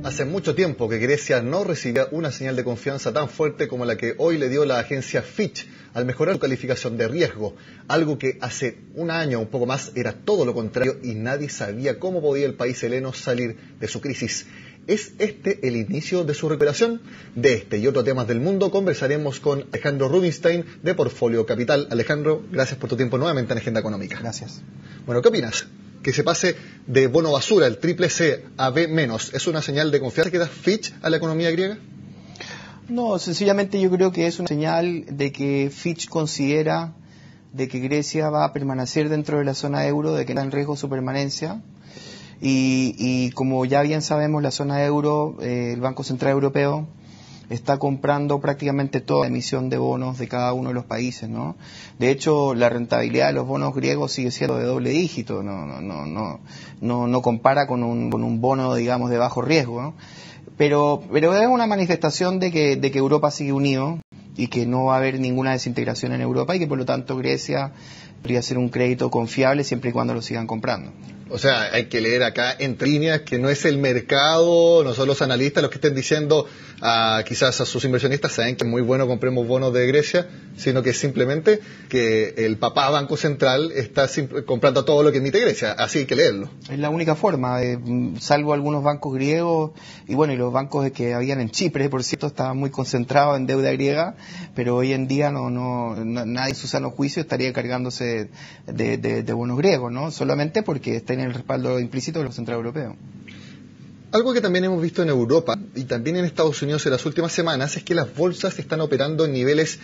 Hace mucho tiempo que Grecia no recibía una señal de confianza tan fuerte como la que hoy le dio la agencia Fitch al mejorar su calificación de riesgo, algo que hace un año o un poco más era todo lo contrario y nadie sabía cómo podía el país heleno salir de su crisis. ¿Es este el inicio de su recuperación? De este y otros temas del mundo conversaremos con Alejandro Rubinstein de Portfolio Capital. Alejandro, gracias por tu tiempo nuevamente en Agenda Económica. Gracias. Bueno, ¿qué opinas? Que se pase de bono basura, el triple C, a B-, ¿es una señal de confianza que da Fitch a la economía griega? No, sencillamente yo creo que es una señal de que Fitch considera de que Grecia va a permanecer dentro de la zona euro, de que está en riesgo su permanencia. Y como ya bien sabemos, la zona euro, el Banco Central Europeo, está comprando prácticamente toda la emisión de bonos de cada uno de los países, ¿no? De hecho, la rentabilidad de los bonos griegos sigue siendo de doble dígito, no compara con un bono, digamos, de bajo riesgo, ¿no? Pero es una manifestación de que Europa sigue unido y que no va a haber ninguna desintegración en Europa y que por lo tanto Grecia podría ser un crédito confiable siempre y cuando lo sigan comprando. O sea, hay que leer acá entre líneas que no es el mercado, no son los analistas los que estén diciendo quizás a sus inversionistas saben que es muy bueno compremos bonos de Grecia, sino que simplemente que el papá Banco Central está comprando todo lo que emite Grecia, así hay que leerlo. Es la única forma, salvo algunos bancos griegos y bueno, y los bancos que habían en Chipre, por cierto, estaban muy concentrados en deuda griega, pero hoy en día nadie en su sano juicio estaría cargándose de bonos griegos, ¿no? Solamente porque está en el respaldo implícito del Banco Central Europeo. Algo que también hemos visto en Europa y también en Estados Unidos en las últimas semanas es que las bolsas están operando en niveles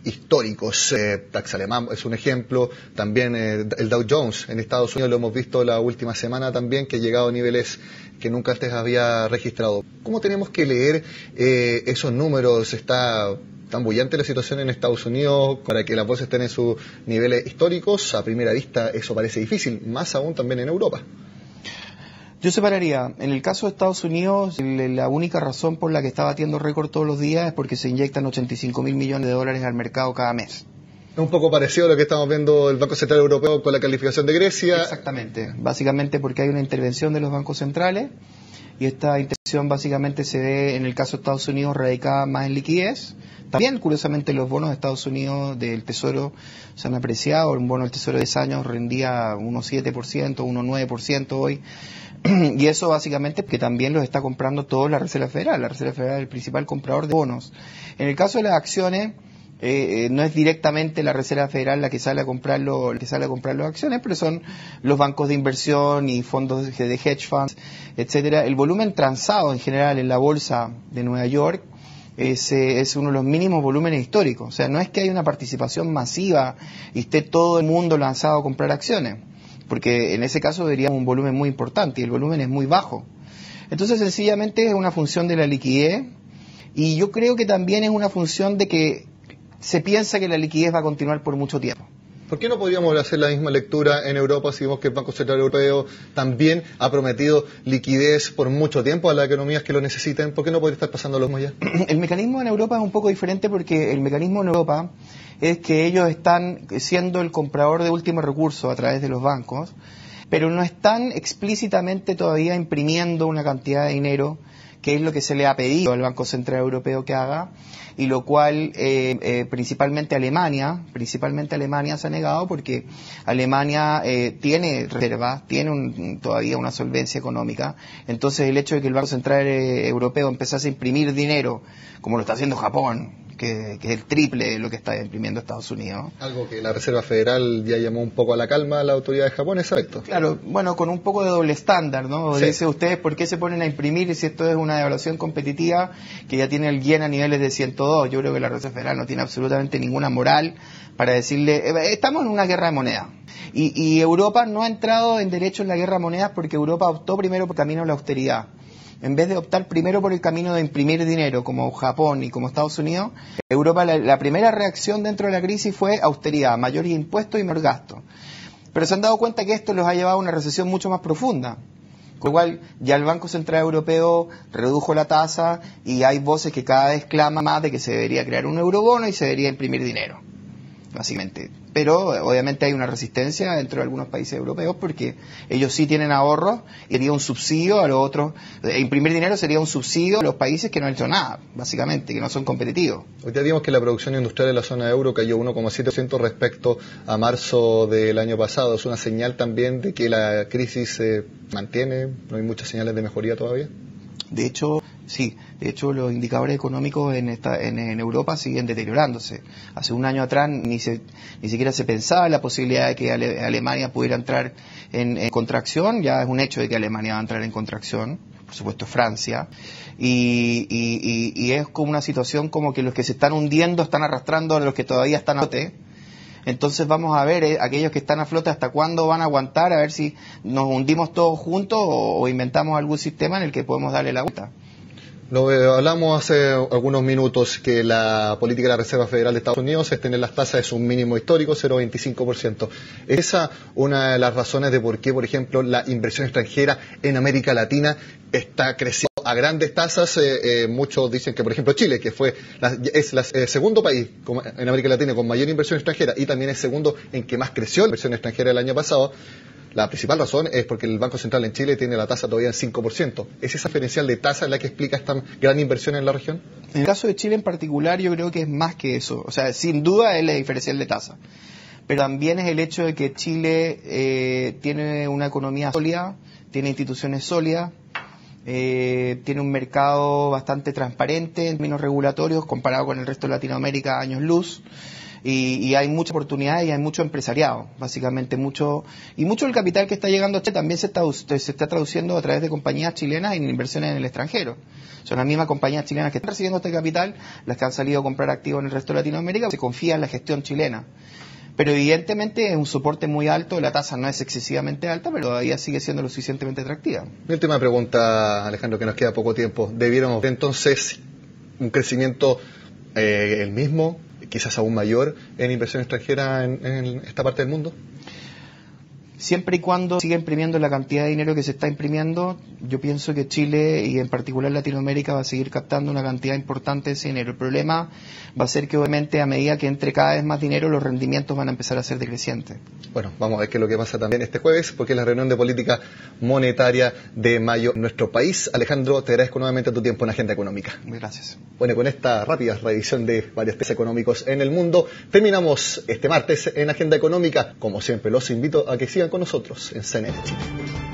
históricos. DAX alemán es un ejemplo, también el Dow Jones en Estados Unidos lo hemos visto la última semana también, que ha llegado a niveles que nunca antes había registrado. ¿Cómo tenemos que leer esos números? ¿Está tan bullante la situación en Estados Unidos para que las bolsas estén en sus niveles históricos? A primera vista eso parece difícil, más aún también en Europa. Yo separaría, en el caso de Estados Unidos, la única razón por la que está batiendo récord todos los días es porque se inyectan 85.000 millones de dólares al mercado cada mes. Es un poco parecido a lo que estamos viendo el Banco Central Europeo con la calificación de Grecia. Exactamente, básicamente porque hay una intervención de los bancos centrales y esta intervención básicamente se ve en el caso de Estados Unidos radicada más en liquidez. También, curiosamente, los bonos de Estados Unidos del Tesoro se han apreciado. Un bono del Tesoro de 10 años rendía 1,7%, 1,9% hoy. Y eso básicamente porque también los está comprando todo la Reserva Federal. La Reserva Federal es el principal comprador de bonos. En el caso de las acciones, no es directamente la Reserva Federal la que sale a comprar las acciones, pero son los bancos de inversión y fondos de hedge funds, etcétera. El volumen transado en general en la bolsa de Nueva York es uno de los mínimos volúmenes históricos. O sea, no es que haya una participación masiva y esté todo el mundo lanzado a comprar acciones, porque en ese caso veríamos un volumen muy importante y el volumen es muy bajo. Entonces, sencillamente es una función de la liquidez y yo creo que también es una función de que se piensa que la liquidez va a continuar por mucho tiempo. ¿Por qué no podríamos hacer la misma lectura en Europa si vemos que el Banco Central Europeo también ha prometido liquidez por mucho tiempo a las economías que lo necesiten? ¿Por qué no podría estar pasando lo mismo ya? El mecanismo en Europa es un poco diferente porque el mecanismo en Europa es que ellos están siendo el comprador de último recurso a través de los bancos, pero no están explícitamente todavía imprimiendo una cantidad de dinero, que es lo que se le ha pedido al Banco Central Europeo que haga, y lo cual principalmente Alemania se ha negado porque Alemania tiene reservas, tiene todavía una solvencia económica. Entonces el hecho de que el Banco Central Europeo empezase a imprimir dinero, como lo está haciendo Japón, que es el triple de lo que está imprimiendo Estados Unidos. Algo que la Reserva Federal ya llamó un poco a la calma a la autoridad de Japón, exacto. Claro, bueno, con un poco de doble estándar, ¿no? Sí. Dice, ¿ustedes por qué se ponen a imprimir si esto es una devaluación competitiva que ya tiene el yen a niveles de 102? Yo creo que la Reserva Federal no tiene absolutamente ninguna moral para decirle, estamos en una guerra de moneda. Y Europa no ha entrado en derecho en la guerra de monedas porque Europa optó primero por el camino de la austeridad. En vez de optar primero por el camino de imprimir dinero, como Japón y como Estados Unidos, Europa, la primera reacción dentro de la crisis fue austeridad, mayores impuestos y menor gasto. Pero se han dado cuenta que esto los ha llevado a una recesión mucho más profunda. Con lo cual, ya el Banco Central Europeo redujo la tasa y hay voces que cada vez claman más de que se debería crear un eurobono y se debería imprimir dinero. básicamente. Pero obviamente hay una resistencia dentro de algunos países europeos porque ellos sí tienen ahorros y sería un subsidio a los otros. Imprimir dinero sería un subsidio a los países que no han hecho nada, básicamente, que no son competitivos. Hoy día vimos que la producción industrial en la zona euro cayó 1,7% respecto a marzo del año pasado. ¿Es una señal también de que la crisis se mantiene? ¿No hay muchas señales de mejoría todavía? De hecho, sí. De hecho, los indicadores económicos en Europa siguen deteriorándose. Hace un año atrás ni siquiera se pensaba en la posibilidad de que Alemania pudiera entrar en contracción. Ya es un hecho de que Alemania va a entrar en contracción. Por supuesto, Francia. Y es como una situación como que los que se están hundiendo están arrastrando a los que todavía están a flote. Entonces vamos a ver aquellos que están a flote hasta cuándo van a aguantar, a ver si nos hundimos todos juntos o inventamos algún sistema en el que podemos darle la vuelta. Hablamos hace algunos minutos que la política de la Reserva Federal de Estados Unidos es tener las tasas en un mínimo histórico, 0,25%. ¿Es esa una de las razones de por qué, por ejemplo, la inversión extranjera en América Latina está creciendo a grandes tasas? Muchos dicen que, por ejemplo, Chile, que es el segundo país en América Latina con mayor inversión extranjera y también es segundo en que más creció la inversión extranjera el año pasado. La principal razón es porque el Banco Central en Chile tiene la tasa todavía en 5%. ¿Es esa diferencial de tasa la que explica esta gran inversión en la región? En el caso de Chile en particular, yo creo que es más que eso. O sea, sin duda es la diferencial de tasa. Pero también es el hecho de que Chile tiene una economía sólida, tiene instituciones sólidas, tiene un mercado bastante transparente en términos regulatorios comparado con el resto de Latinoamérica, años luz. Y hay mucha oportunidad y hay mucho empresariado, básicamente mucho del capital que está llegando a Chile también se está traduciendo a través de compañías chilenas en inversiones en el extranjero. Son las mismas compañías chilenas que están recibiendo este capital, las que han salido a comprar activos en el resto de Latinoamérica, se confía en la gestión chilena. Pero evidentemente es un soporte muy alto, la tasa no es excesivamente alta, pero todavía sigue siendo lo suficientemente atractiva. Mi última pregunta, Alejandro, que nos queda poco tiempo. ¿Debiéramos ver entonces un crecimiento el mismo, quizás aún mayor, en inversión extranjera en esta parte del mundo? Siempre y cuando siga imprimiendo la cantidad de dinero que se está imprimiendo, yo pienso que Chile y en particular Latinoamérica va a seguir captando una cantidad importante de ese dinero. El problema va a ser que obviamente a medida que entre cada vez más dinero los rendimientos van a empezar a ser decrecientes. Bueno, vamos a ver qué es lo que pasa también este jueves, porque es la reunión de política monetaria de mayo en nuestro país. Alejandro, te agradezco nuevamente tu tiempo en Agenda Económica. Muy gracias. Bueno, con esta rápida revisión de varios temas económicos en el mundo, terminamos este martes en Agenda Económica. Como siempre, los invito a que sigan con nosotros en CNN Chile.